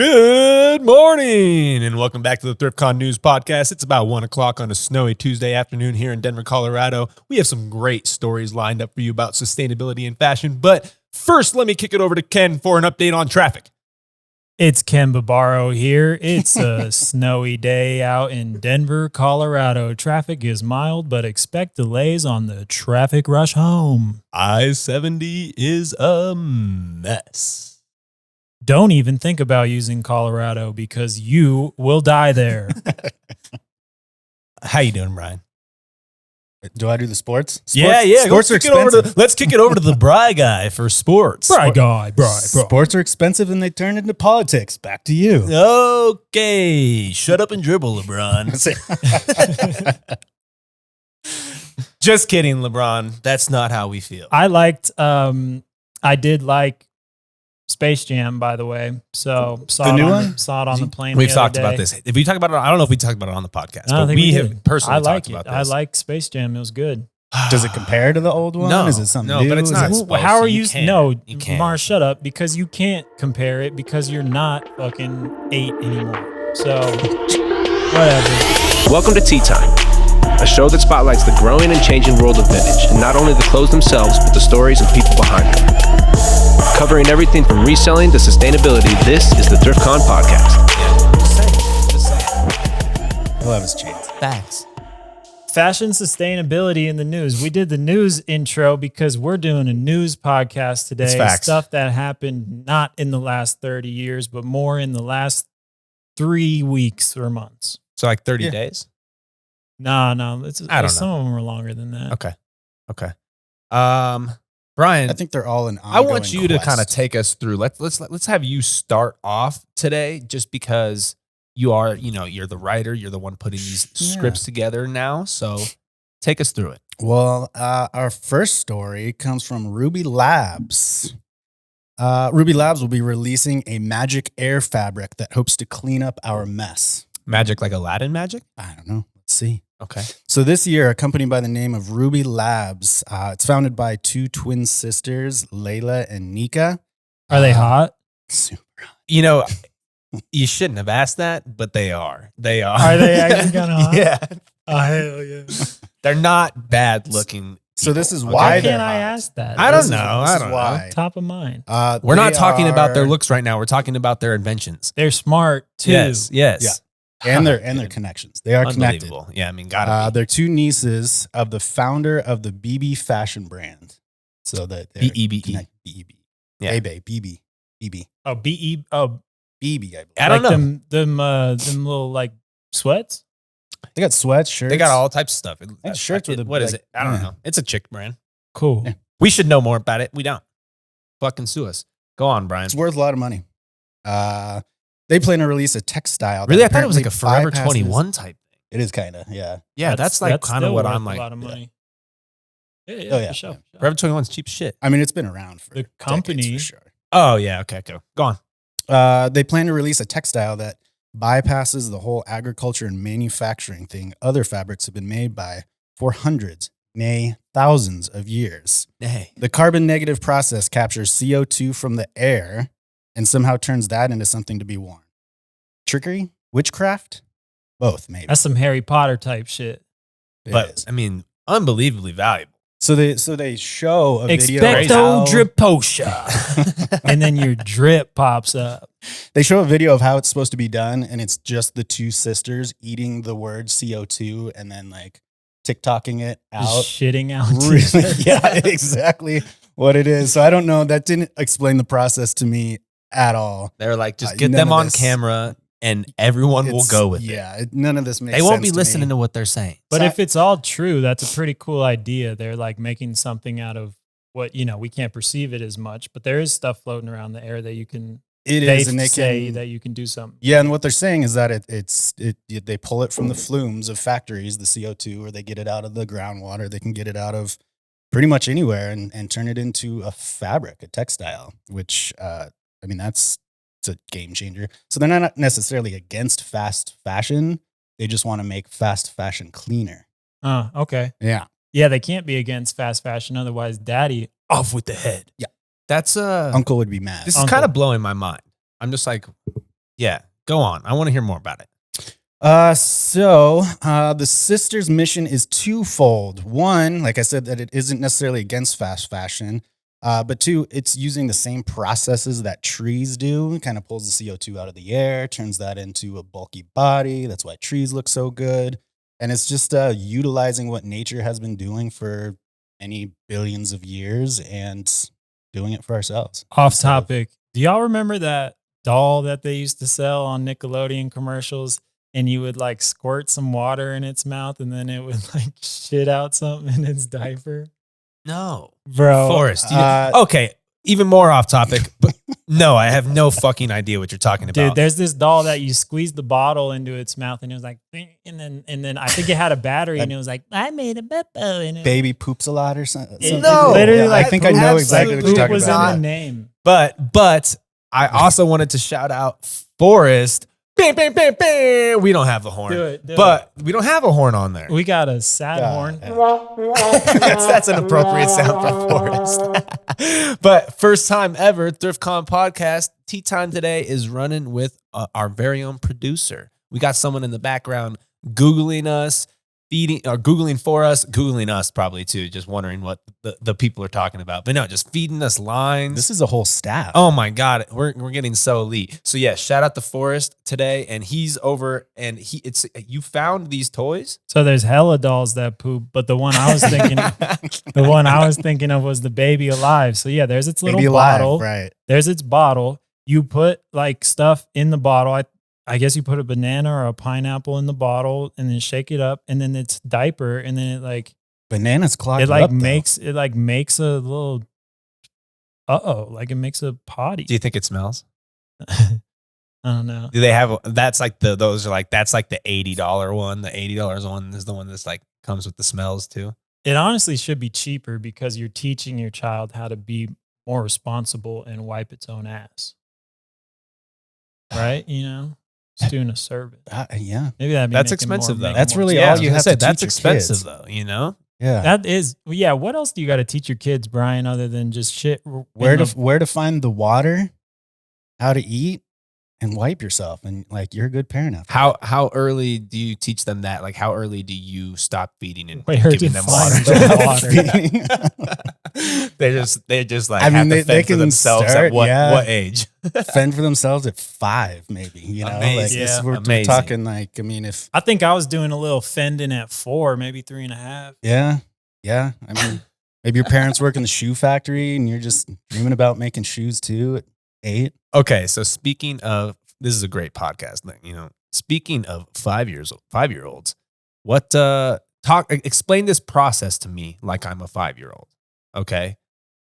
Good morning, and welcome back to the ThriftCon News Podcast. It's about 1 o'clock on a snowy Tuesday afternoon here in Denver, Colorado. We have some great stories lined up for you about sustainability and fashion, but first, let me kick it over to Ken for an update on traffic. It's Ken Barbaro here. It's a snowy day out in Denver, Colorado. Traffic is mild, but expect delays on the traffic rush home. I-70 is a mess. Don't even think about using Colorado because you will die there. How you doing, Brian? Do I do the sports? Yeah. Sports are expensive. Let's kick it over to the Bry guy for sports. Bry guy. Sports are expensive and they turn into politics. Back to you. Okay, shut up and dribble, LeBron. Just kidding, LeBron. That's not how we feel. I did like Space Jam, by the way. So saw it on the plane. We've talked about this. If we talk about it, I don't know if we talked about it on the podcast, but we have personally talked about this. I like Space Jam. It was good. Does it compare to the old one? No. Is it something No, new? but it's not. How are you? No, you can't. Mar, shut up, because you can't compare it because you're not fucking 8 anymore. So whatever. Welcome to Tea Time, a show that spotlights the growing and changing world of vintage, and not only the clothes themselves, but the stories and people behind them. Covering everything from reselling to sustainability, this is the ThriftCon podcast. Just saying. He'll have his chance. Facts. Fashion sustainability in the news. We did the news intro because we're doing a news podcast today. It's facts. Stuff that happened not in the last 30 years, but more in the last 3 weeks or months. So like 30 days? No. I don't know. Some of them were longer than that. Okay. Brian, I think they're all in ongoing I want you quest. to kind of take us through. Let's have you start off today, just because you are, you're the writer, you're the one putting these scripts together now. So take us through it. Well, our first story comes from Ruby Labs. Ruby Labs will be releasing a magic air fabric that hopes to clean up our mess. Magic like Aladdin magic? I don't know. Let's see. Okay. So this year, a company by the name of Ruby Labs, it's founded by two twin sisters, Layla and Nika. Are they hot? Super hot. You shouldn't have asked that, but they are. They are. Are they actually kind of hot? Yeah. Oh, hell yeah. They're not bad looking. So this is Okay. why Why they're can't I hot. ask that? I don't This is- know. this I is don't why. Top of mind. We're not They talking about their are- looks right now. We're talking about their inventions. They're smart too. Yes. Yeah. and their Good. connections. They are connected. Unbelievable. Yeah, I mean, gotta be. They're two nieces of the founder of the BB fashion brand. So that they're B-E-B-E. connect- B-E-B. Yeah. Bebe, BB, BB, Oh, BE. Oh, BB. I believe. I don't like know. Them little like sweats. They got sweats, shirts. They got all types of stuff. And shirts with a- what is like- it? I don't yeah. know. It's a chick brand. Cool. Yeah. We should know more about it. We don't. Fucking sue us. Go on, Brian. It's worth a lot of money. They plan to release a textile. that Really? I thought it was like a apparently Forever bypasses- 21 type thing. It is kind of, yeah. Yeah, that's like kind of still what worth I'm a like. lot of money. Yeah, Oh, yeah, for sure. yeah. Forever 21's cheap as shit. I mean, it's been around for The decades company- for sure. Oh, yeah. Okay, go on. They plan to release a textile that bypasses the whole agriculture and manufacturing thing other fabrics have been made by for hundreds, nay, thousands of years. Hey. The carbon negative process captures CO2 from the air and somehow turns that into something to be worn. Trickery? Witchcraft? Both, maybe. That's some Harry Potter type shit. It But, is. I mean, unbelievably valuable. So they show a video. Expecto of how- driposha. And then your drip pops up. They show a video of how it's supposed to be done, and it's just the two sisters eating the word CO2 and then like TikToking it out. Just shitting out. Really? Yeah, exactly what it is. So I don't know. That didn't explain the process to me at all. They're like, just get None them of on this- camera and everyone will It's- go with it. Yeah, none of this makes They won't sense be to listening me. to what they're saying. But So if it's all true, that's a pretty cool idea. They're like making something out of what, we can't perceive it as much, but there is stuff floating around the air that you can, It they is, and they say can, that you can do something. yeah, and what they're saying is that they pull it from the flumes of factories, the CO2, or they get it out of the groundwater. They can get it out of pretty much anywhere and turn it into a fabric, a textile, which, I mean, it's a game changer. So they're not necessarily against fast fashion. They just want to make fast fashion cleaner. Okay. Yeah. Yeah, they can't be against fast fashion. Otherwise, daddy off with the head. That's Uncle would be mad. this is Uncle. kind of blowing my mind. I'm just like, Yeah, go on. I want to hear more about it. So the sisters' mission is twofold. One, like I said, that it isn't necessarily against fast fashion, but two, it's using the same processes that trees do. It kind of pulls the CO2 out of the air, turns that into a bulky body. That's why trees look so good. And it's just utilizing what nature has been doing for many billions of years and doing it for ourselves. Off topic. Do y'all remember that doll that they used to sell on Nickelodeon commercials? And you would like squirt some water in its mouth and then it would like shit out something in its diaper? No. Bro. Forrest. Okay, even more off topic, but no, I have no fucking idea what you're talking about. Dude, there's this doll that you squeeze the bottle into its mouth and it was like, and then I think it had a battery and it was like, I made a beppo. And Baby poops a lot or something. No. Literally, I think I know exactly what you're talking was about. in the name. But I also wanted to shout out Forrest. Bam, bam, bam, bam. We don't have a horn. Do it. But we don't have a horn on there. We got a sad horn. that's an appropriate sound for Forrest. But first time ever, ThriftCon podcast. Tea Time today is running with our very own producer. We got someone in the background Googling us, Googling for us, Googling us probably too, just wondering what the people are talking about. But no, just feeding us lines. This is a whole staff. Oh my God, we're getting so elite. So yeah, shout out to Forrest today, and he's over, and you found these toys. So there's hella dolls that poop, but the one I was thinking, of was the Baby Alive. So yeah, there's its little Baby bottle. Alive, right? There's its bottle. You put like stuff in the bottle. I guess you put a banana or a pineapple in the bottle and then shake it up, and then it's diaper, and then it like Bananas clogged it like up, makes it like makes a little like it makes a potty. Do you think it smells? I don't know. Do they have that's like those are like that's like the $80 one. The $80 one is the one that's like comes with the smells too. It honestly should be cheaper because you're teaching your child how to be more responsible and wipe its own ass. Right? You know? It's doing a service. Yeah. Maybe that'd be That's making expensive, more, though. That's more really sense. all I you was have gonna to say, teach that's your expensive kids. though, you know? Yeah. That is, yeah. What else do you got to teach your kids, Brian, other than just shit? Where to find the water, how to eat, and wipe yourself, and like you're a good parent after that. How early do you teach them that? Like how early do you stop feeding and Where giving to them find water? the water. they just like I mean, have to they fend for can themselves start, at what yeah. what age? Fend for themselves at 5, maybe. You know, Amazing. like this, Yeah. we're Amazing. talking like, I mean, if I think I was doing a little fending at 4, maybe 3.5. yeah. I mean, maybe your parents work in the shoe factory, and you're just dreaming about making shoes too at 8. Okay, so speaking of, this is a great podcast thing, you know. Speaking of 5-year-olds, what explain this process to me like I'm a 5-year-old. Okay,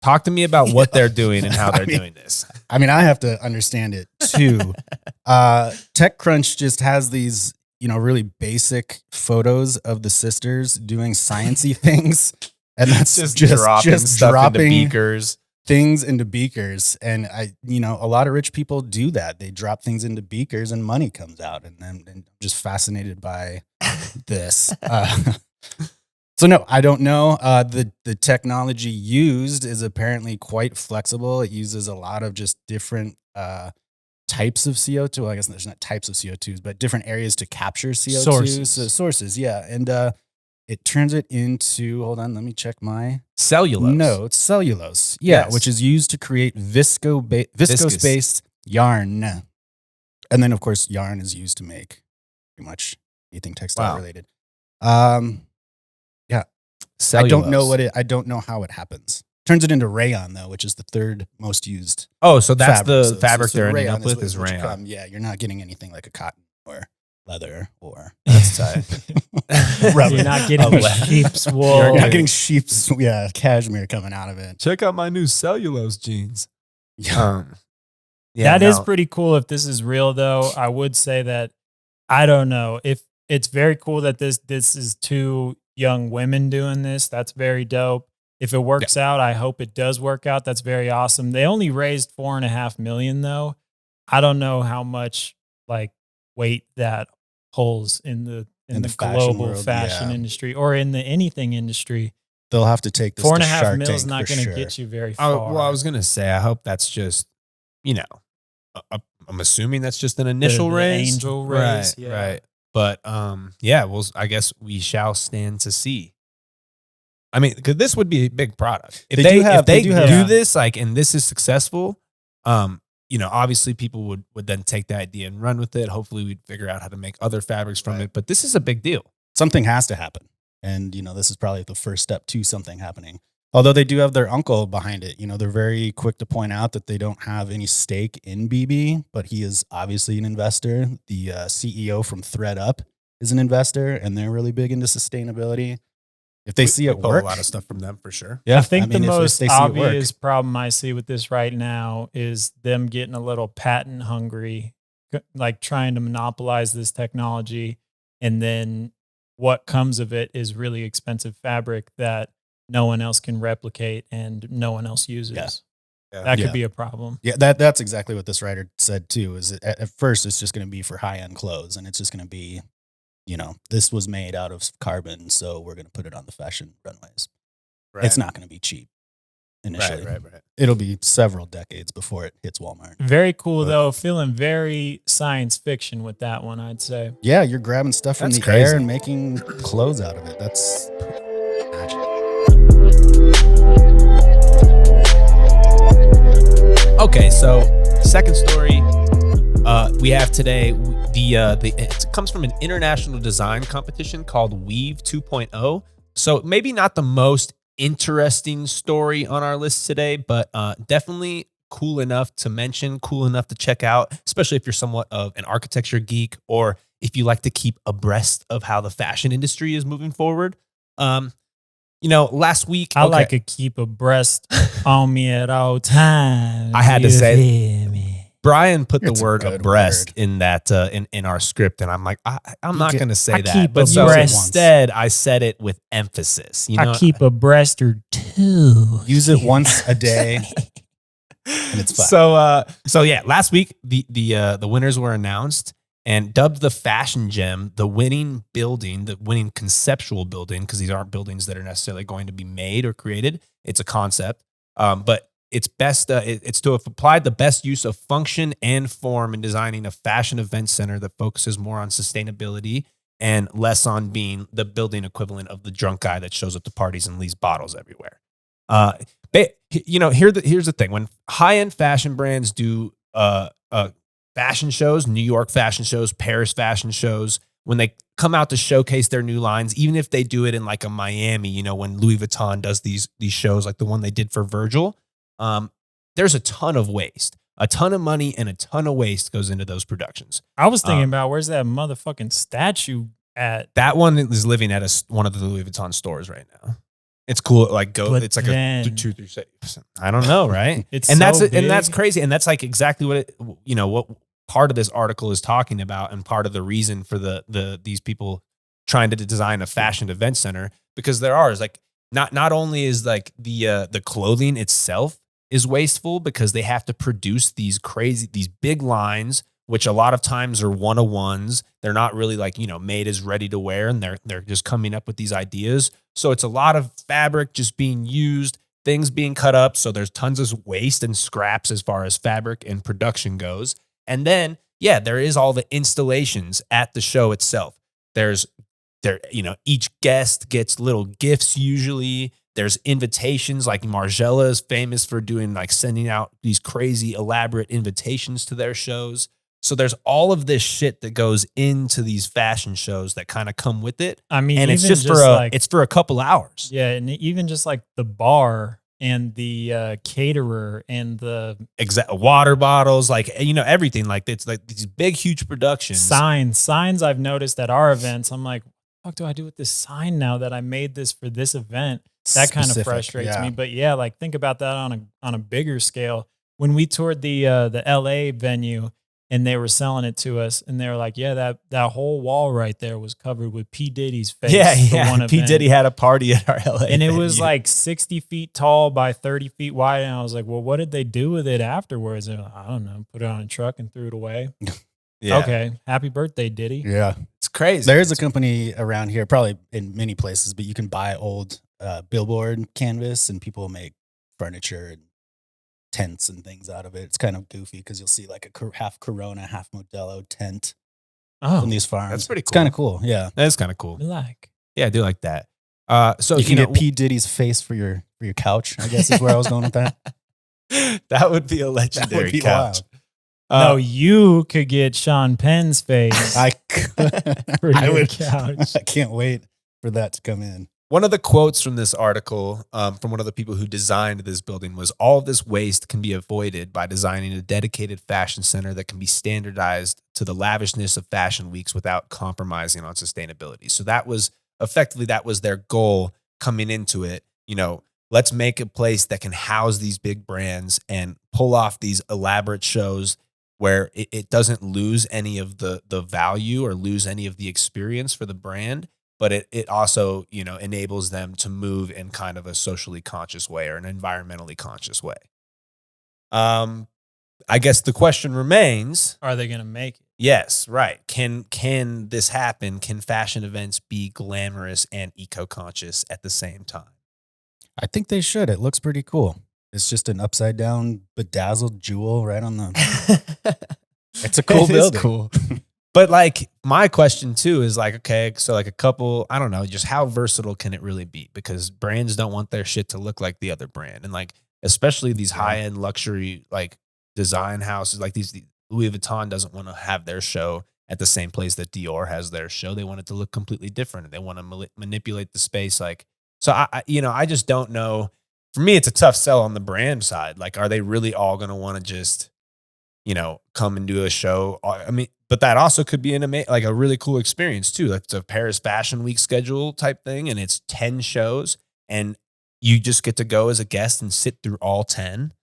talk to me about what they're doing and how they're doing this. I mean, I have to understand it too. TechCrunch just has these, you know, really basic photos of the sisters doing sciencey things, and that's just dropping stuff dropping into beakers. things into beakers. And a lot of rich people do that. They drop things into beakers and money comes out. And I'm just fascinated by this. So no, I don't know. The technology used is apparently quite flexible. It uses a lot of just different types of CO2. Well, I guess there's not types of CO2s, but different areas to capture CO2. Sources. So sources, yeah. And it turns it into, hold on, let me check my Cellulose. No, it's cellulose. Yeah, Yes. which is used to create viscose-based yarn. And then, of course, yarn is used to make pretty much anything textile Wow. related. Cellulose. I don't know how it happens. Turns it into rayon though, which is the third most used. Oh, so that's fabric. the fabric So they're ending rayon up with what- is what you rayon. come- Yeah, you're not getting anything like a cotton or leather or That's tight. rubber. You're not getting Oh, sheep's wool. You're not getting sheep's cashmere coming out of it. Check out my new cellulose jeans. Yeah. That is pretty cool if this is real though. I would say that I don't know if it's very cool that this is 2 young women doing this. That's very dope. If it works out, I hope it does work out. That's very awesome. They only raised $4.5 million though. I don't know how much like weight that holds in the fashion global world, fashion yeah. industry or in the anything industry. They'll have to take this to $4.5 Shark million is Tank not for going to sure. get you very far. Well, I was gonna say, I hope that's just, you know, I'm assuming that's just an initial raise. Angel raise. Right, right. But yeah, well, I guess we shall stand to see. I mean, because this would be a big product. If they do this, like, and this is successful, obviously people would then take the idea and run with it. Hopefully we'd figure out how to make other fabrics from it. But this is a big deal. Something has to happen. And, this is probably the first step to something happening. Although they do have their uncle behind it. They're very quick to point out that they don't have any stake in BB, but he is obviously an investor. The CEO from ThreadUp is an investor, and they're really big into sustainability. If they see it work, a lot of stuff from them for sure. Yeah, I think the most obvious problem I see with this right now is them getting a little patent hungry, like trying to monopolize this technology. And then what comes of it is really expensive fabric that no one else can replicate and no one else uses. Yeah. That could be a problem. Yeah, that's exactly what this writer said too, is at first it's just going to be for high-end clothes, and it's just going to be, this was made out of carbon, so we're going to put it on the fashion runways. Right. It's not going to be cheap initially. Right. It'll be several decades before it hits Walmart. Very cool, though. Feeling very science fiction with that one, I'd say. Yeah, you're grabbing stuff from the air and making clothes out of it. That's magic. Okay, so second story we have today, it comes from an international design competition called Weave 2.0. So maybe not the most interesting story on our list today, but definitely cool enough to mention, cool enough to check out, especially if you're somewhat of an architecture geek or if you like to keep abreast of how the fashion industry is moving forward. Last week I like to keep abreast on me at all times. I had to say, Brian put the word abreast in that in our script, and I'm like, I'm not going to say that, but so instead I said it with emphasis. I keep abreast or two. Use it once a day, and it's fine. So yeah, last week the winners were announced and dubbed the Fashion Gem, the winning building, the winning conceptual building, because these aren't buildings that are necessarily going to be made or created. It's a concept, but it's best. It's to have applied the best use of function and form in designing a fashion event center that focuses more on sustainability and less on being the building equivalent of the drunk guy that shows up to parties and leaves bottles everywhere. Here's the thing: when high-end fashion brands do fashion shows, New York fashion shows, Paris fashion shows, when they come out to showcase their new lines, even if they do it in like a Miami, when Louis Vuitton does these shows like the one they did for Virgil. There's a ton of waste, a ton of money, and a ton of waste goes into those productions. I was thinking about where's that motherfucking statue at? That one is living at one of the Louis Vuitton stores right now. It's cool. It's like a 2, 3, 6. I don't know, right? That's crazy, and that's like exactly what what part of this article is talking about, and part of the reason for these people trying to design a fashion event center, because there is like not only is like the clothing itself is wasteful because they have to produce these big lines, which a lot of times are one-of-ones. They're not really like, made as ready to wear, and they're just coming up with these ideas. So it's a lot of fabric just being used, things being cut up. So there's tons of waste and scraps as far as fabric and production goes. And then, there is all the installations at the show itself. Each guest gets little gifts usually. There's invitations, like Margiela is famous for doing, like, sending out these crazy elaborate invitations to their shows. So there's all of this shit that goes into these fashion shows that kind of come with it. I mean, and it's just for a couple hours. Yeah, and even just like the bar and the caterer and the water bottles, like, everything. Like, it's like these big, huge productions. Signs I've noticed at our events. I'm like, what do I do with this sign now that I made this for this event? That kind of frustrates me. But yeah, like, think about that on a bigger scale. When we toured the LA venue and they were selling it to us, and they were like, yeah, that whole wall right there was covered with P. Diddy's face. Yeah. P. Diddy had a party at our LA and it was like 60 feet tall by 30 feet wide. And I was like, well, what did they do with it afterwards? They're like, I don't know, put it on a truck and threw it away. Yeah. Okay. Happy birthday, Diddy. Yeah. It's crazy. There's a company around here, probably in many places, but you can buy old billboard canvas, and people make furniture and tents and things out of it. It's kind of goofy because you'll see like a half Corona, half Modelo tent from these farms. That's pretty cool. It's kind of cool. Yeah. That is kind of cool. Yeah, I do like that. So you can get P. Diddy's face for your couch, I guess is where I was going with that. That would be a legendary couch. No, you could get Sean Penn's face. I would couch. I can't wait for that to come in. One of the quotes from this article, from one of the people who designed this building, was all of this waste can be avoided by designing a dedicated fashion center that can be standardized to the lavishness of fashion weeks without compromising on sustainability. So that was their goal coming into it. Let's make a place that can house these big brands and pull off these elaborate shows where it doesn't lose any of the value or lose any of the experience for the brand. But it also, enables them to move in kind of a socially conscious way or an environmentally conscious way. I guess the question remains: are they going to make it? Yes, right. Can this happen? Can fashion events be glamorous and eco-conscious at the same time? I think they should. It looks pretty cool. It's just an upside down bedazzled jewel right on the. It's a cool building. Cool. But like my question too is like, okay, so like a couple, I don't know, just how versatile can it really be? Because brands don't want their shit to look like the other brand. And like, especially these high-end luxury, like design houses, like these Louis Vuitton doesn't want to have their show at the same place that Dior has their show. They want it to look completely different. They want to manipulate the space. Like, so I just don't know. For me, it's a tough sell on the brand side. Like, are they really all going to want to just, come and do a show? I mean, but that also could be like a really cool experience too. Like it's a Paris Fashion Week schedule type thing, and it's 10 shows, and you just get to go as a guest and sit through all 10.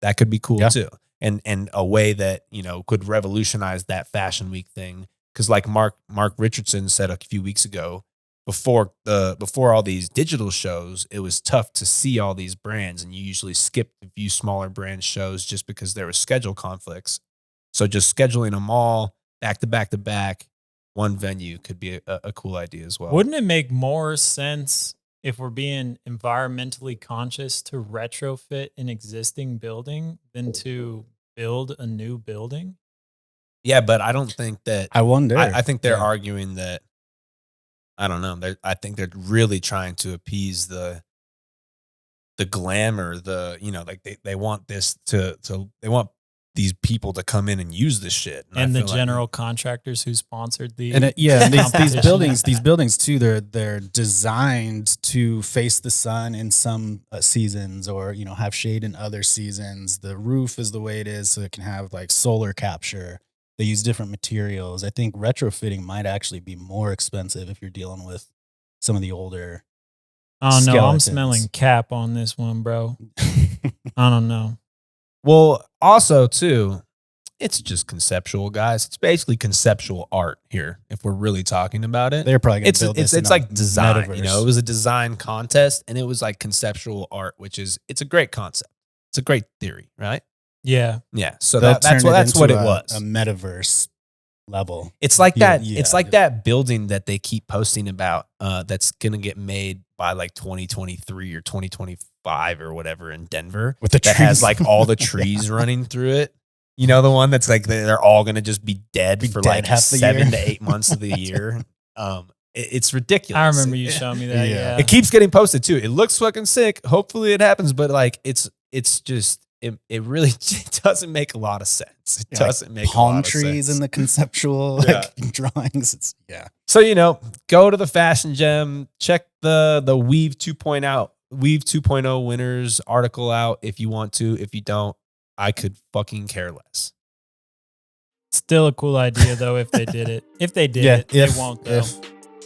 That could be cool too, and a way that could revolutionize that Fashion Week thing. Because like Mark Richardson said a few weeks ago, before all these digital shows, it was tough to see all these brands, and you usually skipped a few smaller brand shows just because there were schedule conflicts. So just scheduling them all back to back to back, one venue could be a cool idea as well. Wouldn't it make more sense if we're being environmentally conscious to retrofit an existing building than to build a new building? Yeah, but I don't think that. I wonder. I think they're arguing that. I don't know. I think they're really trying to appease the glamour. Like they want this to they want these people to come in and use this shit, and the general contractors who sponsored the and these buildings too. They're designed to face the sun in some seasons, or have shade in other seasons. The roof is the way it is, so it can have like solar capture. They use different materials. I think retrofitting might actually be more expensive if you're dealing with some of the older. Oh no, skeletons. I'm smelling cap on this one, bro. I don't know. Well, also too, it's just conceptual, guys. It's basically conceptual art here. If we're really talking about it, they're probably going to build this. It's like design. Metaverse. It was a design contest, and it was like conceptual art, it's a great concept. It's a great theory, right? Yeah. So that's what it was. A metaverse level. It's like that. Yeah, it's like that building that they keep posting about. That's gonna get made by like 2023 or 2025 or whatever in Denver. With the that trees. has like all the trees running through it. The one that's like they're all gonna just be dead for like half the 7 year. to 8 months of the year. It's ridiculous. I remember you showing me that. Yeah. It keeps getting posted too. It looks fucking sick. Hopefully it happens, but like it's just. It really doesn't make a lot of sense. It doesn't make palm a lot of trees sense. in the conceptual drawings. So go to the Fashion Gem, check the Weave 2.0 winners article out if you want to. If you don't, I could fucking care less. Still a cool idea though if they did it. If they did it, they won't though.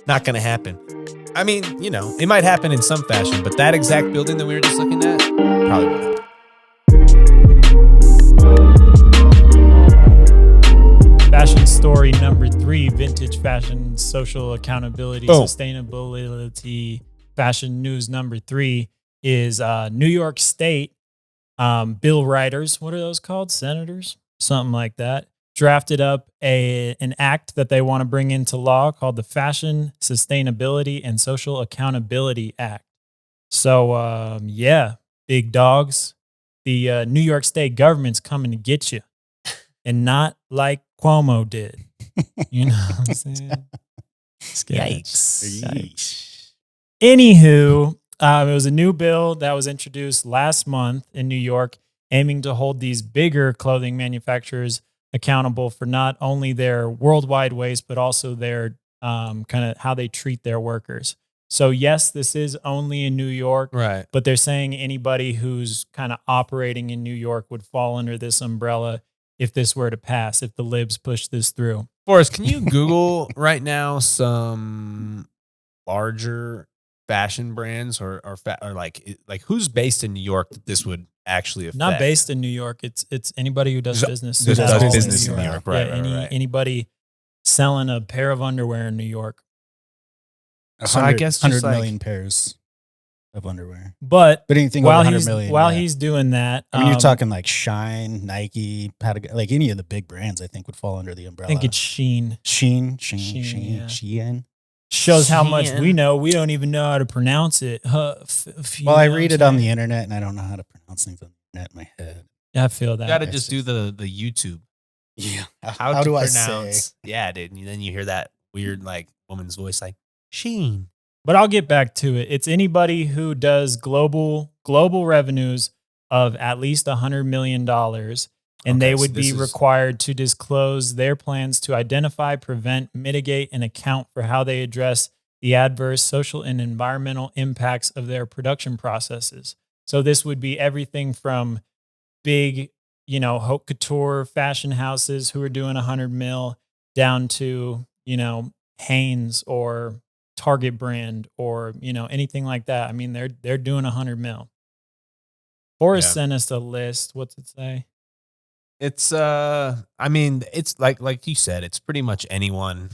Not gonna happen. I mean, it might happen in some fashion, but that exact building that we were just looking at probably won't happen. Fashion story number 3, vintage fashion, social accountability, sustainability. Fashion news number 3 is New York State bill writers. What are those called? Senators? Something like that. Drafted up an act that they want to bring into law called the Fashion Sustainability and Social Accountability Act. So, big dogs the New York State government's coming to get you, and not like Cuomo did. You know what I'm saying? Yikes. Anywho, it was a new bill that was introduced last month in New York, aiming to hold these bigger clothing manufacturers accountable for not only their worldwide waste, but also their kind of how they treat their workers. So yes, this is only in New York, Right. but they're saying anybody who's kind of operating in New York would fall under this umbrella if this were to pass, if the libs push this through. Forrest, can you Google right now some larger fashion brands or like who's based in New York that this would actually affect? Not based in New York. It's anybody who does business. Does at all business in New York, right? Yeah, Right. Anybody selling a pair of underwear in New York. So I guess just 100 like- million pairs of underwear. But anything while over 100 he's million. while yeah. he's doing that, I mean, you're talking like Shine, Nike, like any of the big brands, I think would fall under the umbrella. I think it's Sheen. Shein, yeah. Shein. Shows how much Shein. we know. We don't even know how to pronounce it. Well, I read it on the internet and I don't know how to pronounce things on the internet in my head. I feel that. You got to It's just do the YouTube. Yeah. How do to I pronounce? say? Yeah, dude. And then you hear that weird like woman's voice, like Sheen. But I'll get back to it. It's anybody who does global revenues of at least $100 million, and they Okay, so would this be is- required to disclose their plans to identify, prevent, mitigate, and account for how they address the adverse social and environmental impacts of their production processes. So this would be everything from big, haute couture fashion houses who are doing 100 mil down to, Hanes or Target brand or, anything like that. I mean, they're doing 100 mil. Forrest sent us a list. What's it say? It's I mean, it's like you said, it's pretty much anyone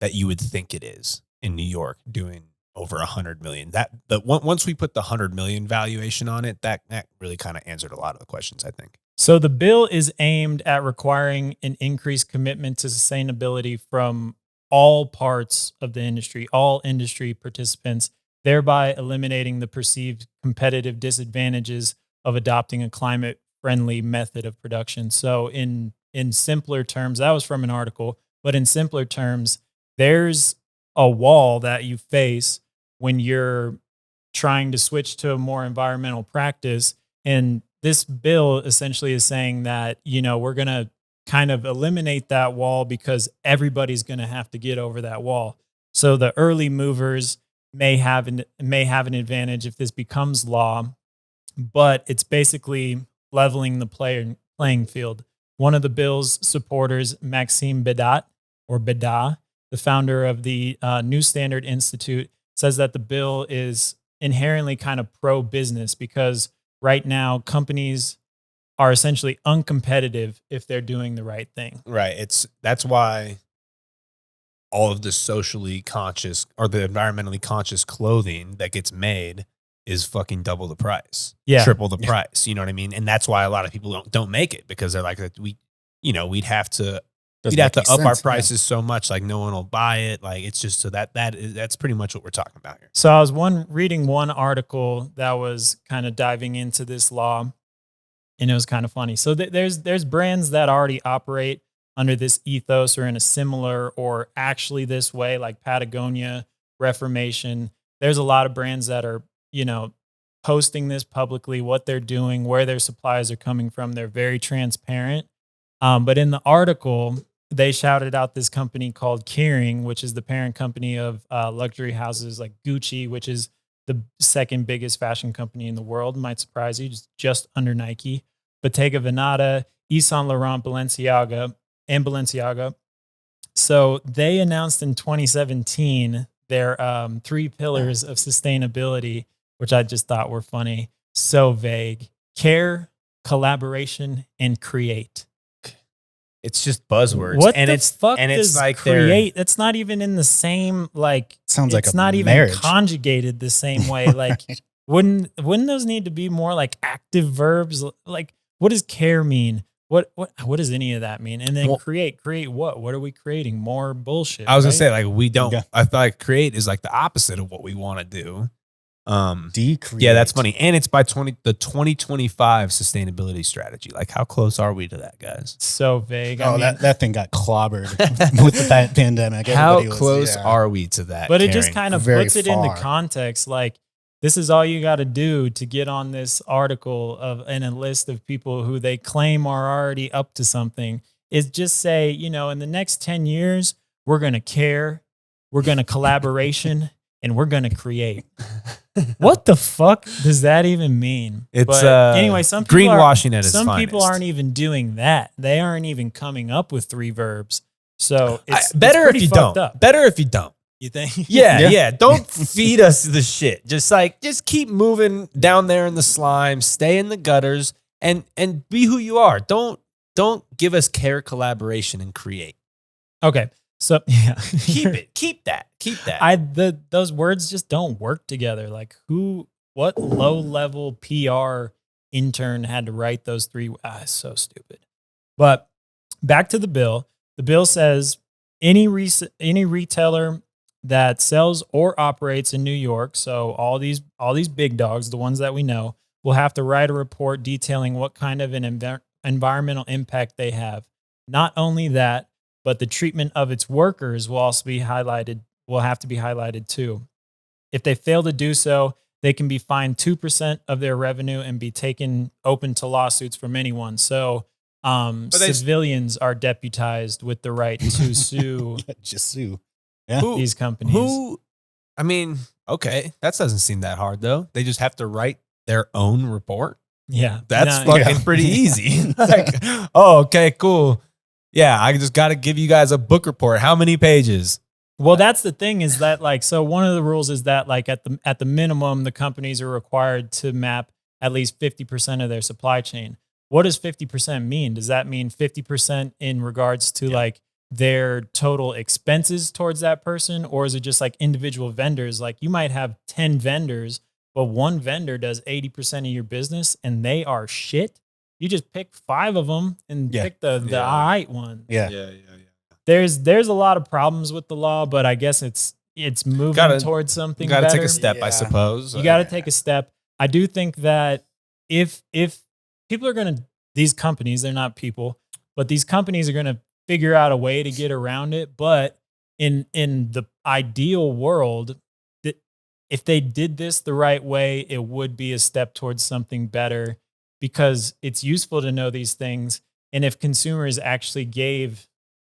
that you would think it is in New York doing over 100 million. Once we put the 100 million valuation on it, that really kind of answered a lot of the questions, I think. So the bill is aimed at requiring an increased commitment to sustainability from all parts of the industry, all industry participants, thereby eliminating the perceived competitive disadvantages of adopting a climate-friendly method of production. So in simpler terms, that was from an article, but in simpler terms, there's a wall that you face when you're trying to switch to a more environmental practice. And this bill essentially is saying that, we're going to kind of eliminate that wall because everybody's going to have to get over that wall. So the early movers may have an advantage if this becomes law, but it's basically leveling the playing field. One of the bill's supporters, Maxime Bedat, the founder of the New Standard Institute, says that the bill is inherently kind of pro-business because right now companies are essentially uncompetitive if they're doing the right thing. Right. That's why all of the socially conscious or the environmentally conscious clothing that gets made is fucking double the price. Yeah. Triple the price. You know what I mean? And that's why a lot of people don't make it because they're like, we'd have to up our prices so much, like no one will buy it. Like it's just so that's pretty much what we're talking about here. So I was reading one article that was kind of diving into this law, and it was kind of funny. So there's brands that already operate under this ethos or in a similar or actually this way, like Patagonia, Reformation. There's a lot of brands that are, posting this publicly, what they're doing, where their supplies are coming from. They're very transparent. But in the article, they shouted out this company called Kering, which is the parent company of luxury houses like Gucci, which is the second biggest fashion company in the world. Might surprise you, just under Nike. Bottega Veneta, Yves Saint Laurent, Balenciaga. So they announced in 2017 their 3 pillars of sustainability, which I just thought were funny. So vague. Care, collaboration, and create. It's just buzzwords. What and the it's fuck and does it's like create? That's not even in the same Sounds like it's a not even marriage. conjugated the same way. Like wouldn't those need to be more like active verbs? Like what does care mean? What does any of that mean? And then create what? What are we creating? More bullshit. I was gonna right? say like we don't. Yeah. I thought like create is like the opposite of what we want to do. Decrease. Yeah, that's funny. And it's by the 2025 sustainability strategy. Like, how close are we to that, guys? So vague. Oh, that thing got clobbered with the pandemic. How Everybody close are we to that? But it just kind of Very puts it into far. context. Like, this is all you got to do to get on this article and a list of people who they claim are already up to something is just say, in the next 10 years, we're going to care, we're going to collaboration, and we're going to create. What the fuck does that even mean? It's anyway, some people greenwashing at its some finest. people aren't even doing that. They aren't even coming up with 3 verbs. So it's better it's if you fucked don't. up. Better if you don't. You think? Yeah. Don't feed us the shit. Just keep moving down there in the slime, stay in the gutters, and be who you are. Don't give us care, collaboration, and create. Okay. So yeah. Keep that. Those words just don't work together. Like what low level PR intern had to write those 3? It's so stupid. But back to the bill. The bill says any retailer that sells or operates in New York, so all these big dogs, the ones that we know, will have to write a report detailing what kind of an environmental impact they have. Not only that, but the treatment of its workers will also be highlighted, will have to be highlighted too. If they fail to do so, they can be fined 2% of their revenue and be taken open to lawsuits from anyone. So civilians are deputized with the right to sue. Just sue. These companies. Okay, that doesn't seem that hard though. They just have to write their own report. Yeah. That's fucking pretty easy. Okay, cool. Yeah, I just got to give you guys a book report. How many pages? Well, that's the thing is that so one of the rules is that at the minimum, the companies are required to map at least 50% of their supply chain. What does 50% mean? Does that mean 50% in regards to their total expenses towards that person? Or is it just individual vendors? Like you might have 10 vendors, but one vendor does 80% of your business and they are shit. You just pick 5 of them and pick the all right one. Yeah. There's a lot of problems with the law, but I guess it's moving towards something better. Got to take a step, I suppose. You got to take a step. I do think that if people are going to, these companies, they're not people, but these companies are going to figure out a way to get around it. But in the ideal world, if they did this the right way, it would be a step towards something better because it's useful to know these things. And if consumers actually gave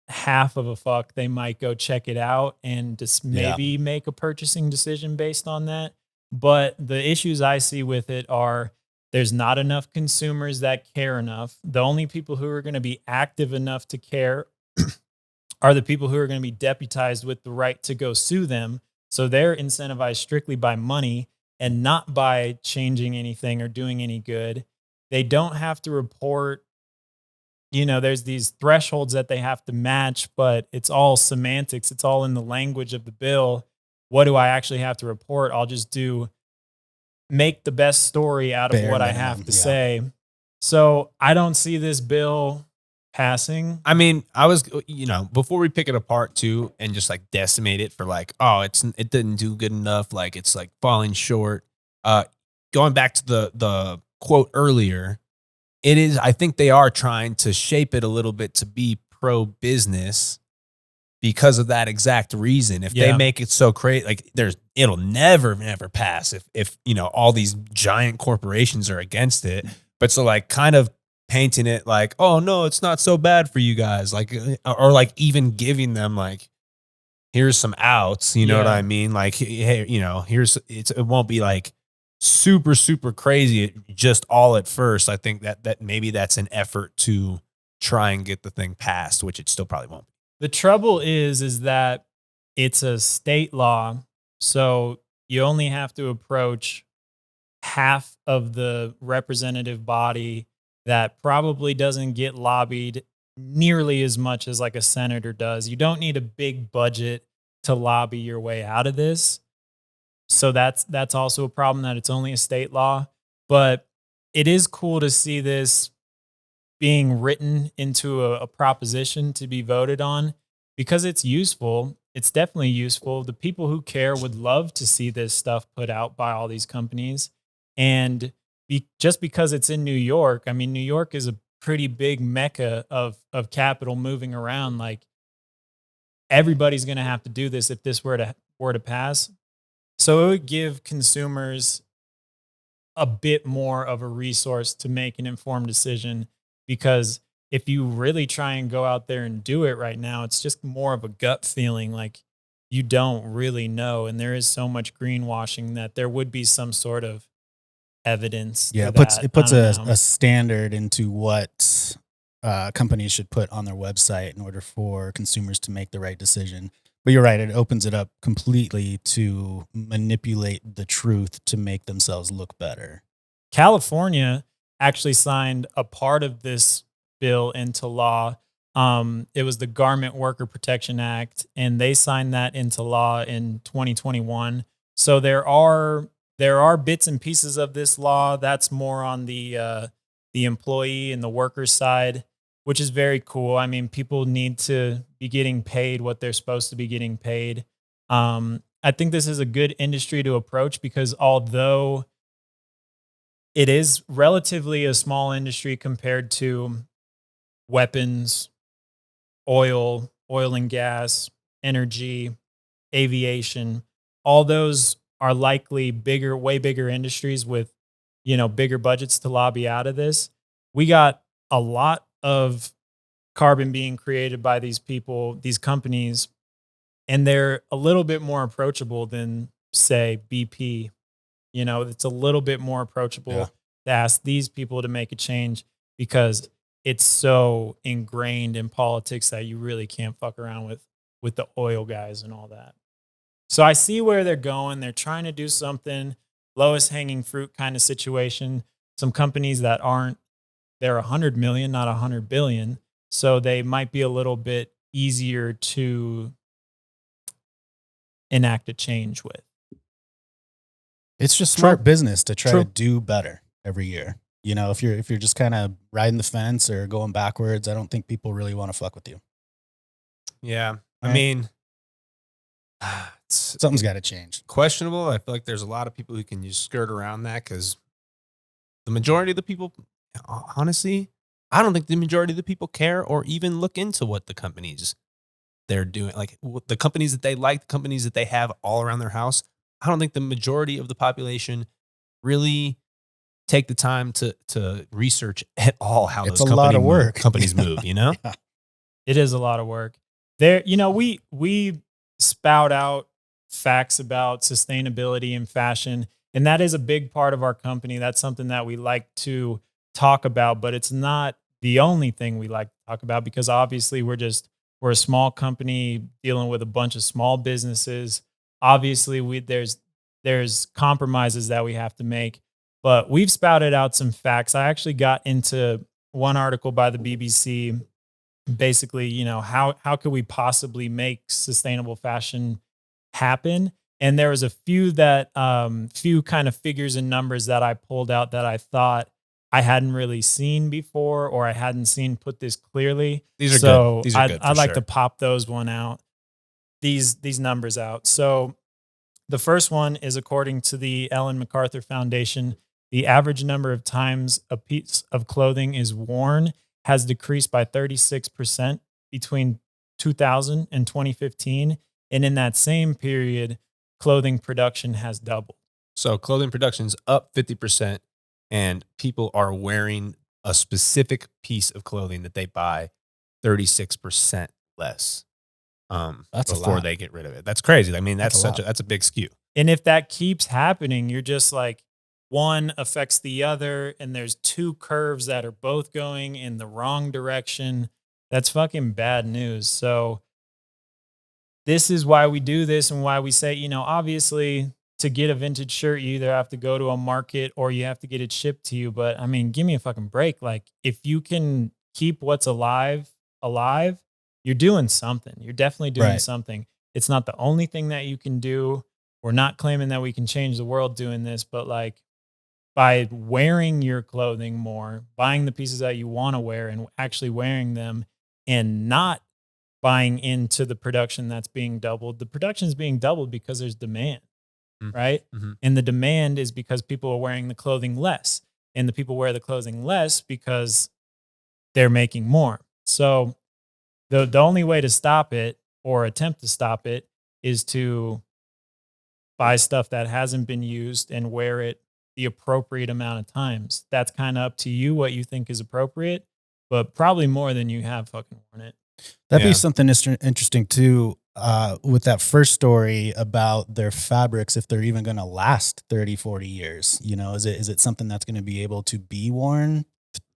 half of a fuck, they might go check it out and just maybe make a purchasing decision based on that. But the issues I see with it are there's not enough consumers that care enough. The only people who are going to be active enough to care are the people who are going to be deputized with the right to go sue them. So they're incentivized strictly by money and not by changing anything or doing any good. They don't have to report. There's these thresholds that they have to match, but it's all semantics. It's all in the language of the bill. What do I actually have to report? I'll just make the best story out of what I have to say. So I don't see this bill passing. I mean, I was, before we pick it apart too, and just decimate it for it didn't do good enough. It's falling short. Going back to the quote earlier, it is, I think they are trying to shape it a little bit to be pro-business because of that exact reason. If they make it so crazy, it'll never pass if all these giant corporations are against it. But so kind of painting it oh no, it's not so bad for you guys. Or even giving them here's some outs, you know what I mean? Hey, it won't be super, super crazy just all at first. I think that maybe that's an effort to try and get the thing passed, which it still probably won't be. The trouble is that it's a state law. So you only have to approach half of the representative body that probably doesn't get lobbied nearly as much as a senator does. You don't need a big budget to lobby your way out of this. So that's also a problem that it's only a state law. But it is cool to see this being written into a proposition to be voted on because it's useful. It's definitely useful. The people who care would love to see this stuff put out by all these companies. And just because it's in New York, I mean, New York is a pretty big mecca of capital moving around. Like, everybody's going to have to do this if this were to pass. So it would give consumers a bit more of a resource to make an informed decision, because if you really try and go out there and do it right now, it's just more of a gut feeling, like you don't really know. And there is so much greenwashing that there would be some sort of evidence. Yeah, to it puts that. a standard into what companies should put on their website in order for consumers to make the right decision. But you're right, it opens it up completely to manipulate the truth to make themselves look better. California actually signed a part of this bill into law. It was the Garment Worker Protection Act, and they signed that into law in 2021. So there are bits and pieces of this law that's more on the employee and the worker side, which is very cool. I mean, people need to be getting paid what they're supposed to be getting paid. I think this is a good industry to approach, because although it is relatively a small industry compared to weapons, oil and gas, energy, aviation, all those are likely way bigger industries with, bigger budgets to lobby out of this. We got a lot of carbon being created by these people, these companies, and they're a little bit more approachable than, say, BP. It's a little bit more approachable to ask these people to make a change, because it's so ingrained in politics that you really can't fuck around with the oil guys and all that. So I see where they're going. They're trying to do something lowest hanging fruit kind of situation. Some companies that they're 100 million, not 100 billion. So they might be a little bit easier to enact a change with. It's just smart business to try to do better every year. If you're just kind of riding the fence or going backwards, I don't think people really want to fuck with you. Yeah. Right? I mean, something's got to change. Questionable. I feel like there's a lot of people who can just skirt around that, because the majority of the people, honestly, I don't think the majority of the people care or even look into what the companies they're doing, like the companies that they like, the companies that they have all around their house. I don't think the majority of the population really take the time to research at all how it's those a lot of work. Companies move, Yeah. It is a lot of work. There, we spout out facts about sustainability and fashion, and that is a big part of our company. That's something that we like to talk about, but it's not the only thing we like to talk about, because obviously we're a small company dealing with a bunch of small businesses. Obviously there's compromises that we have to make, but we've spouted out some facts. I actually got into one article by the BBC, basically, how could we possibly make sustainable fashion happen? And there was a few kind of figures and numbers that I pulled out that I thought I hadn't really seen before, or I hadn't seen put this clearly. These are good. These are good. I'd like to pop those these numbers out. So the first one is, according to the Ellen MacArthur Foundation, the average number of times a piece of clothing is worn has decreased by 36% between 2000 and 2015. And in that same period, clothing production has doubled. So clothing production's up 50%, and people are wearing a specific piece of clothing that they buy 36% less before they get rid of it. That's crazy. I mean, that's a big skew. And if that keeps happening, you're just like, one affects the other, and there's two curves that are both going in the wrong direction. That's fucking bad news. So this is why we do this, and why we say, obviously, to get a vintage shirt, you either have to go to a market or you have to get it shipped to you. But I mean, give me a fucking break. Like, if you can keep what's alive, you're doing something. You're definitely doing something. It's not the only thing that you can do. We're not claiming that we can change the world doing this, but like, by wearing your clothing more, buying the pieces that you want to wear and actually wearing them, and not buying into the production that's being doubled. The production is being doubled because there's demand, right? Mm-hmm. And the demand is because people are wearing the clothing less. And the people wear the clothing less because they're making more. So the only way to stop it or attempt to stop it is to buy stuff that hasn't been used and wear it the appropriate amount of times. That's kind of up to you what you think is appropriate, but probably more than you have fucking worn it. That'd be something interesting too, with that first story about their fabrics, if they're even going to last 30, 40 years. You know, is it something that's going to be able to be worn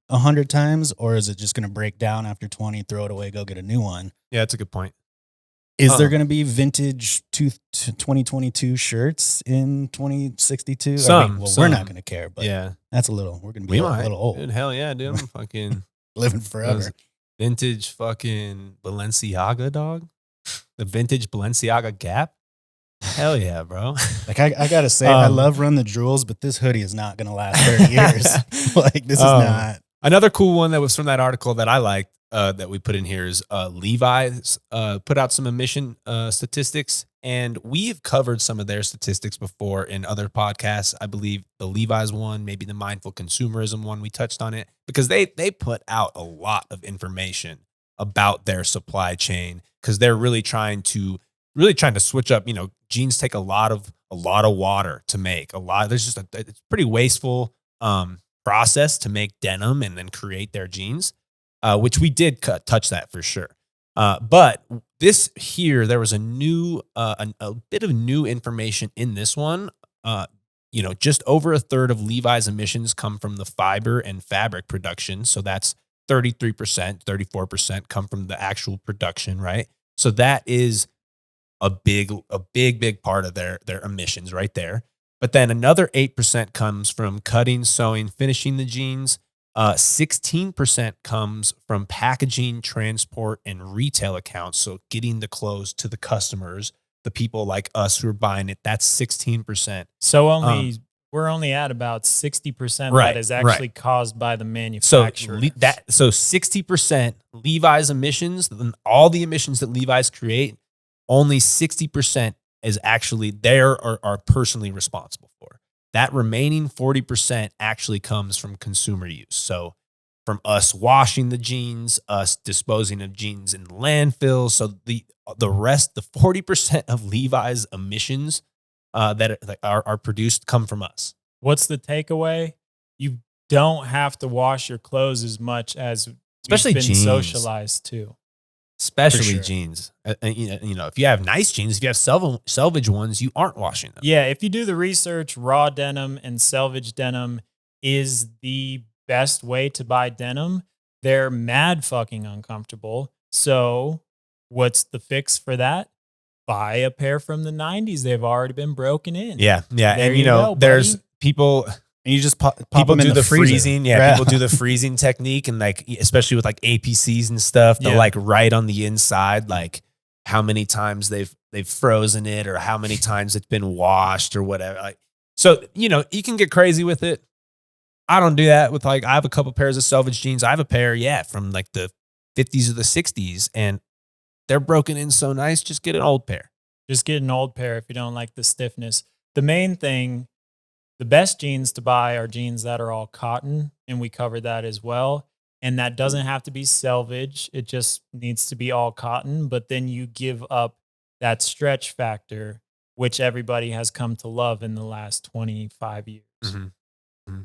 100 times, or is it just going to break down after 20, throw it away, go get a new one? Yeah, that's a good point. Is there going to be vintage 2022 shirts in 2062? We're not going to care, but that's we're going to be a little old. Dude, hell yeah, dude. I'm fucking living forever. Vintage fucking Balenciaga, dog. The vintage Balenciaga Gap. Hell yeah, bro. Like I gotta say, I love Run the Jewels, but this hoodie is not gonna last 30 years. Like this is not. Another cool one that was from that article that I liked that we put in here is Levi's put out some emission statistics, and we've covered some of their statistics before in other podcasts. I believe the Levi's one, maybe the mindful consumerism one, we touched on it because they put out a lot of information about their supply chain because they're really trying to switch up. You know, jeans take a lot of water to make. There's it's pretty wasteful process to make denim and then create their jeans, which we did touch that for sure. But this here, there was a bit of new information in this one. Just over a third of Levi's emissions come from the fiber and fabric production. So that's 33%, 34% come from the actual production, right? So that is a big part of their emissions right there. But then another 8% comes from cutting, sewing, finishing the jeans. 16% comes from packaging, transport, and retail accounts. So getting the clothes to the customers, the people like us who are buying it, that's 16%. So we're only at about 60% that is actually caused by the manufacturer. So 60% Levi's emissions, all the emissions that Levi's create, only 60% is actually are personally responsible for. That remaining 40% actually comes from consumer use. So from us washing the jeans, us disposing of jeans in landfills. So the rest, the 40% of Levi's emissions that are produced come from us. What's the takeaway? You don't have to wash your clothes as much as especially we've been jeans. Socialized to. Especially jeans. If you have nice jeans, if you have selvage ones, you aren't washing them. Yeah, if you do the research, raw denim and selvage denim is the best way to buy denim. They're mad fucking uncomfortable. So what's the fix for that? Buy a pair from the 90s. They've already been broken in. Yeah. There And, you go, there's buddy. people... And you just pop people them do in the freezer. freezing. Yeah, people do the freezing technique, and especially with APCs and stuff, they'll write on the inside how many times they've frozen it or how many times it's been washed or whatever. So you can get crazy with it. I don't do that with I have a couple pairs of selvage jeans. I have a pair, from the 50s or the 60s, and they're broken in so nice. Just get an old pair. Just get an old pair if you don't like the stiffness. The main thing. The best jeans to buy are jeans that are all cotton, and we covered that as well. And that doesn't have to be selvage. It just needs to be all cotton, but then you give up that stretch factor, which everybody has come to love in the last 25 years. Mm-hmm. Mm-hmm.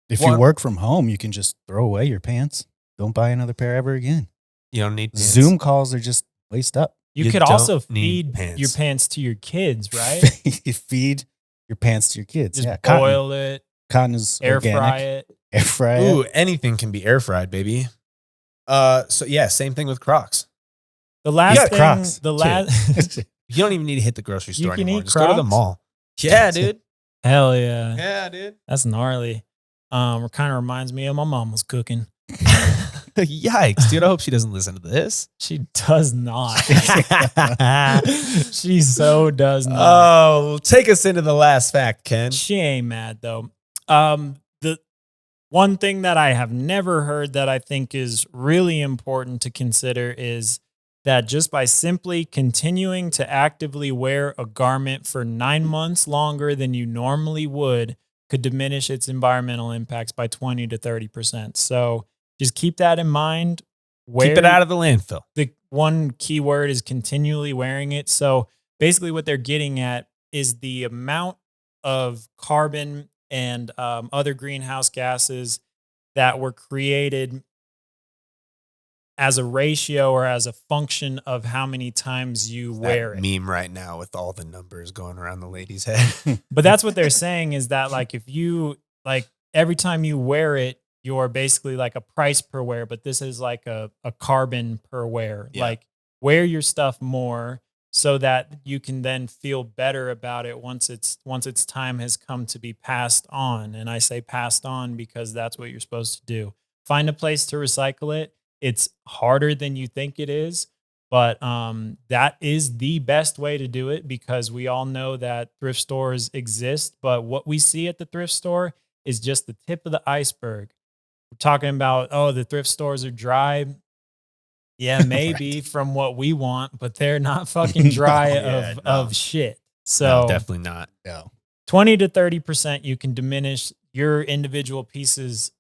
If you work from home, you can just throw away your pants. Don't buy another pair ever again. You don't need pants. Zoom calls are just waste up. You could also feed your pants to your kids, right? Feed your pants to your kids. Just boil it. Cotton is air organic. fry it. Air fry it. Ooh, anything can be air fried, baby. Same thing with Crocs. The last thing, Crocs. You don't even need to hit the grocery store can anymore. eat Just go to the Crocs? mall. Yeah, dude. Hell yeah. Yeah, dude. That's gnarly. It kind of reminds me of my mom was cooking. Yikes, dude. I hope she doesn't listen to this. She does not. She so does not. Oh, take us into the last fact, Ken. She ain't mad though. The one thing that I have never heard that I think is really important to consider is that just by simply continuing to actively wear a garment for 9 months longer than you normally would could diminish its environmental impacts by 20 to 30%. So just keep that in mind. Keep it out of the landfill. The one key word is continually wearing it. So basically what they're getting at is the amount of carbon and other greenhouse gases that were created as a ratio or as a function of how many times you wear it. Meme right now with all the numbers going around the lady's head. But that's what they're saying is that like if you like every time you wear it, you're basically like a price per wear, but this is like a carbon per wear. Yeah. Like wear your stuff more so that you can then feel better about it once its time has come to be passed on. And I say passed on because that's what you're supposed to do. Find a place to recycle it. It's harder than you think it is, but that is the best way to do it because we all know that thrift stores exist, but what we see at the thrift store is just the tip of the iceberg. We're talking about, oh, the thrift stores are dry. Yeah, maybe Right. from what we want, but they're not fucking dry of shit. So No, definitely not. No. 20 to 30%, you can diminish your individual pieces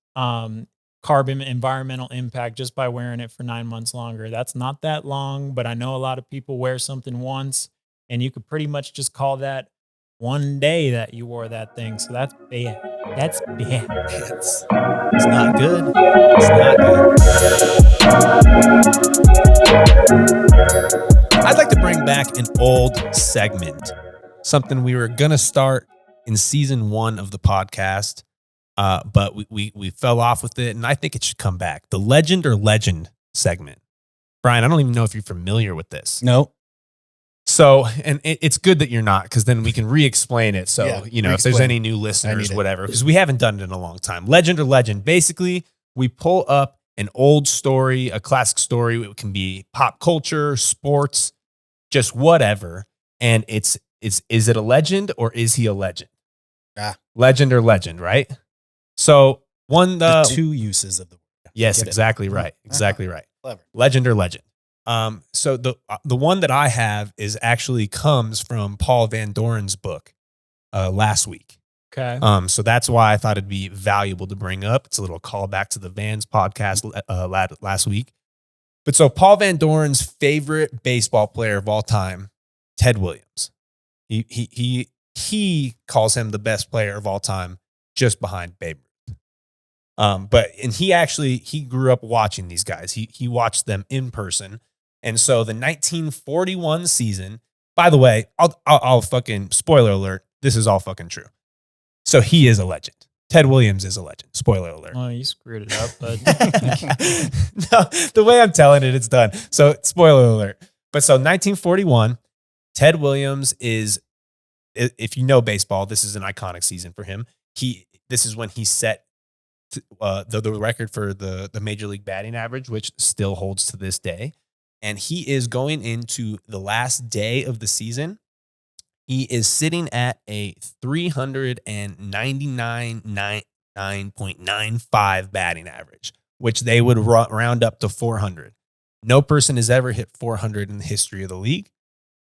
carbon environmental impact just by wearing it for 9 months longer. That's not that long, but I know a lot of people wear something once and you could pretty much just call that one day that you wore that thing. So that's bad. That's bad. It's not good. It's not good. I'd like to bring back an old segment, something we were going to start in season 1 of the podcast. But we fell off with it, and I think it should come back. The Legend or Legend segment. Brian, I don't even know if you're familiar with this. Nope. So, and it's good that you're not, because then we can re-explain it. So, Yeah, if there's any new listeners, whatever, because we haven't done it in a long time. Legend or Legend. Basically, we pull up an old story, a classic story. It can be pop culture, sports, just whatever. And is it a legend or is he a legend? Legend or Legend, right? So the two uses of the word. Yes, exactly right. Exactly right. Clever. Legend or Legend. So the one that I have is actually comes from Paul Van Doren's book last week. Okay. So that's why I thought it'd be valuable to bring up. It's a little callback to the Vans podcast last week. But so Paul Van Doren's favorite baseball player of all time, Ted Williams. He calls him the best player of all time, just behind Babe Ruth. He grew up watching these guys. He watched them in person. And so the 1941 season, by the way, I'll fucking spoiler alert. This is all fucking true. So he is a legend. Ted Williams is a legend. Spoiler alert. Oh, you screwed it up, but no, the way I'm telling it, it's done. So spoiler alert. But so 1941, Ted Williams is, if you know baseball, this is an iconic season for him. This is when he set the record for the Major League batting average, which still holds to this day. And he is going into the last day of the season. He is sitting at a 399.95 batting average, which they would round up to 400. No person has ever hit 400 in the history of the league.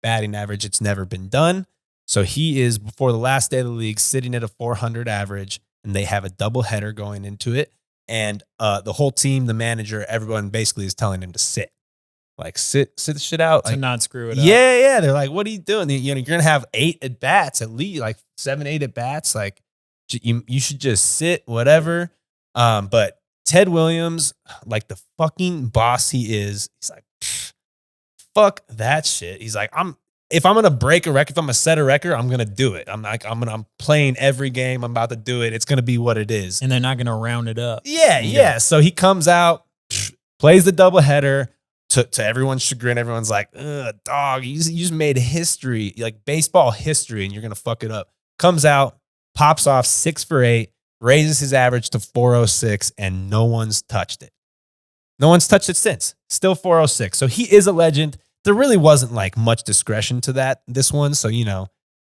Batting average, it's never been done. So he is, before the last day of the league, sitting at a 400 average, and they have a doubleheader going into it. And the whole team, the manager, everyone basically is telling him to sit. Like, sit the shit out. to Like, not screw it up. yeah. They're like, what are you doing? You're going to have 8 at bats, at least, like 7, 8 at bats. Like, you should just sit, whatever. But Ted Williams, like the fucking boss he is, he's like, fuck that shit. He's like, if I'm going to break a record, if I'm going to set a record, I'm going to do it. I'm playing every game. I'm about to do it. It's going to be what it is. And they're not going to round it up. Yeah. So he comes out, plays the doubleheader. To everyone's chagrin, everyone's like, dog, you just made history, like baseball history, and you're going to fuck it up. Comes out, pops off 6 for 8, raises his average to 406, and no one's touched it. No one's touched it since. Still 406. So he is a legend. There really wasn't like much discretion to this one. So,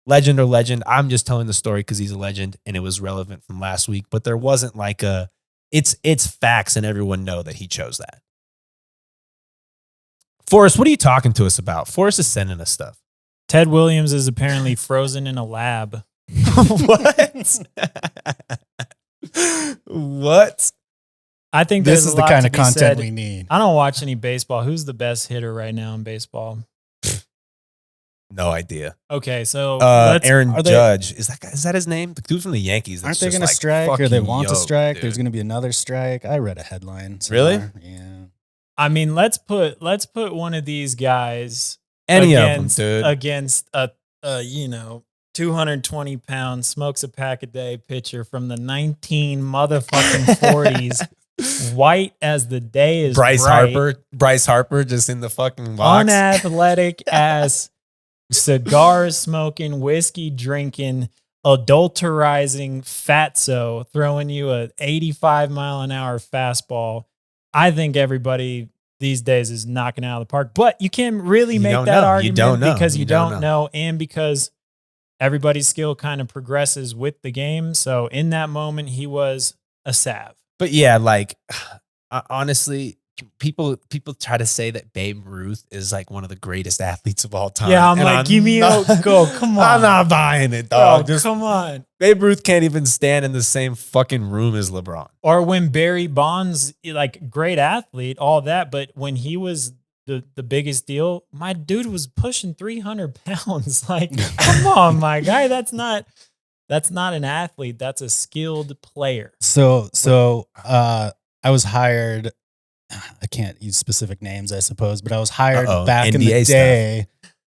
legend or legend. I'm just telling the story because he's a legend and it was relevant from last week, but there wasn't like it's facts and everyone know that he chose that. Forrest, what are you talking to us about? Forrest is sending us stuff. Ted Williams is apparently frozen in a lab. What? What? I think This is the kind of content said. we need. I don't watch any baseball. Who's the best hitter right now in baseball? No idea. Okay, so Aaron Judge. Is that his name? The dude from the Yankees. Aren't they going to strike or they want to strike? There's going to be another strike. I read a headline somewhere. Really? Yeah. I mean, let's put one of these guys against, of them, dude. Against a 220-pound smokes a pack a day pitcher from the 19 motherfucking 40s, white as the day is Bryce Harper just in the fucking box. Unathletic ass, cigar smoking, whiskey drinking, adulterizing fatso, throwing you a 85-mile-an-hour fastball. I think everybody these days is knocking out of the park, but you can't really make that argument because you don't know, and because everybody's skill kind of progresses with the game. So in that moment, he was a sav. But yeah, like honestly, people try to say that Babe Ruth is like one of the greatest athletes of all time. Yeah, give me a go. Come on. I'm not buying it, dog. Come on. Babe Ruth can't even stand in the same fucking room as LeBron. Or when Barry Bonds, like great athlete, all that, but when he was the biggest deal, my dude was pushing 300 pounds. Like, come on, my guy. That's not an athlete. That's a skilled player. So I was hired. I can't use specific names, I suppose, but I was hired back in the day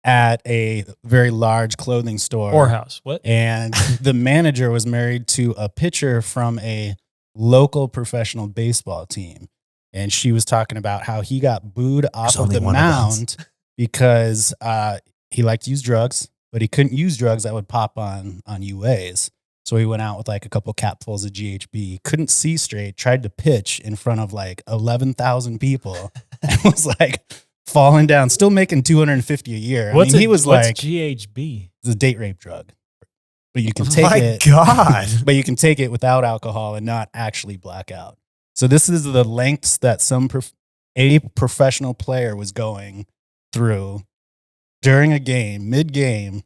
at a very large clothing store. Whorehouse. What? And the manager was married to a pitcher from a local professional baseball team. And she was talking about how he got booed off of the mound because he liked to use drugs, but he couldn't use drugs that would pop on UAs. So he went out with like a couple capfuls of GHB, couldn't see straight, tried to pitch in front of like 11,000 people and was like falling down, still making $250 a year. What's GHB? It's a date rape drug. But you can take it. God. But you can take it without alcohol and not actually black out. So this is the lengths that a professional player was going through during a game, mid-game.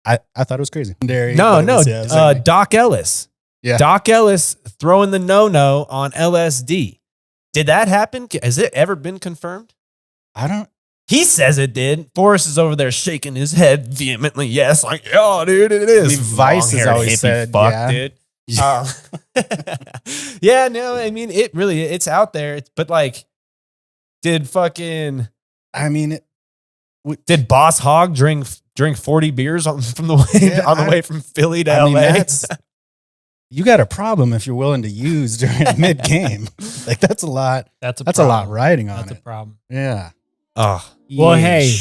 I thought it was crazy. Doc Ellis. Yeah. Doc Ellis throwing the no-no on LSD. Did that happen? Has it ever been confirmed? He says it did. Forrest is over there shaking his head vehemently. Yes, like, oh, dude, it is. Vice has always said, dude. Yeah, no, I mean, it's out there. But like, did Boss Hogg drink 40 beers on the way from Philly to LA? You got a problem if you're willing to use during a mid game. Like that's a lot. That's a lot riding on it. That's a problem. Yeah. Oh. Well, hey,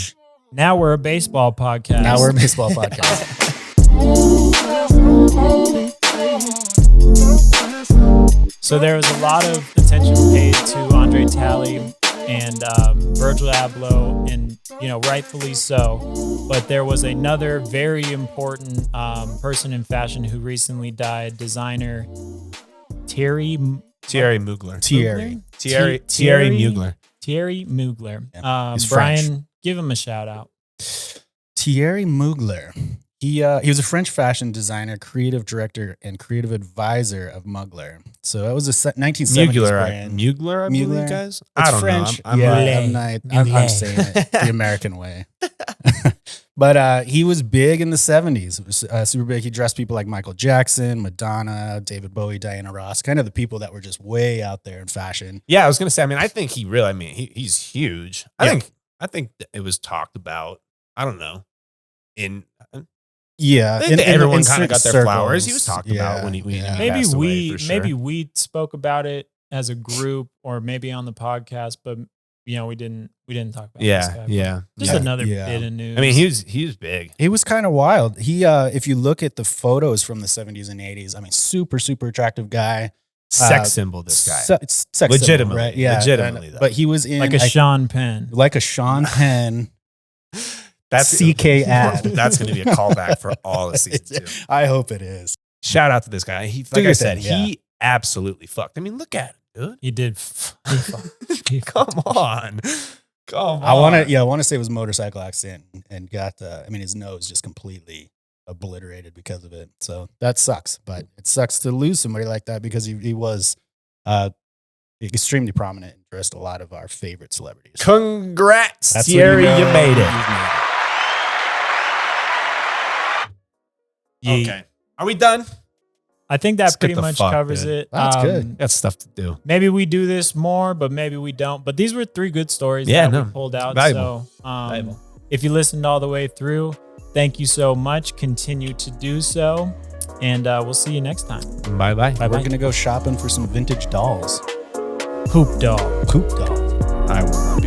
now we're a baseball podcast. So there was a lot of attention paid to Andre Talley and Virgil Abloh, and rightfully so. But there was another very important person in fashion who recently died. Designer Thierry Mugler. Thierry Mugler. Thierry Mugler. Yeah, Brian, give him a shout out. Thierry Mugler. He was a French fashion designer, creative director, and creative advisor of Mugler. So that was a 1970s brand. Mugler, I believe, guys? I don't French. know. I'm saying it the American way. But he was big in the 70s. It was super big. He dressed people like Michael Jackson, Madonna, David Bowie, Diana Ross, kind of the people that were just way out there in fashion. Yeah, I was going to say, I think he's huge. I think it was talked about, I don't know, I think everyone kind of got their flowers. He was talking about when he passed away, for sure. Maybe we spoke about it as a group or maybe on the podcast, but we didn't talk about this guy. Just another bit of news. I mean, he was big. He was kind of wild. He if you look at the photos from the 70s and 80s, super, super attractive guy. Sex symbol, this guy. Sex legitimately, symbol, right? Yeah, legitimately. But he was in like a Sean Penn. That's CK ad. That's going to be a callback for all of season 2. I hope it is. Shout out to this guy. He absolutely fucked. I mean, look at him, dude. He did. Come on. Come on. I want to say it was a motorcycle accident and got, his nose just completely obliterated because of it. So that sucks, but it sucks to lose somebody like that because he was extremely prominent and dressed a lot of our favorite celebrities. Congrats, That's Thierry, what you made it. Okay. Are we done? I think that Let's pretty get the much fuck, covers dude. it. That's good. That's stuff to do. Maybe we do this more, but maybe we don't. But these were 3 good stories that we pulled out. Valuable. So Valuable. if you listened all the way through, thank you so much. Continue to do so. And we'll see you next time. Bye-bye. We're going to go shopping for some vintage dolls. Poop doll. Poop dolls. I will not be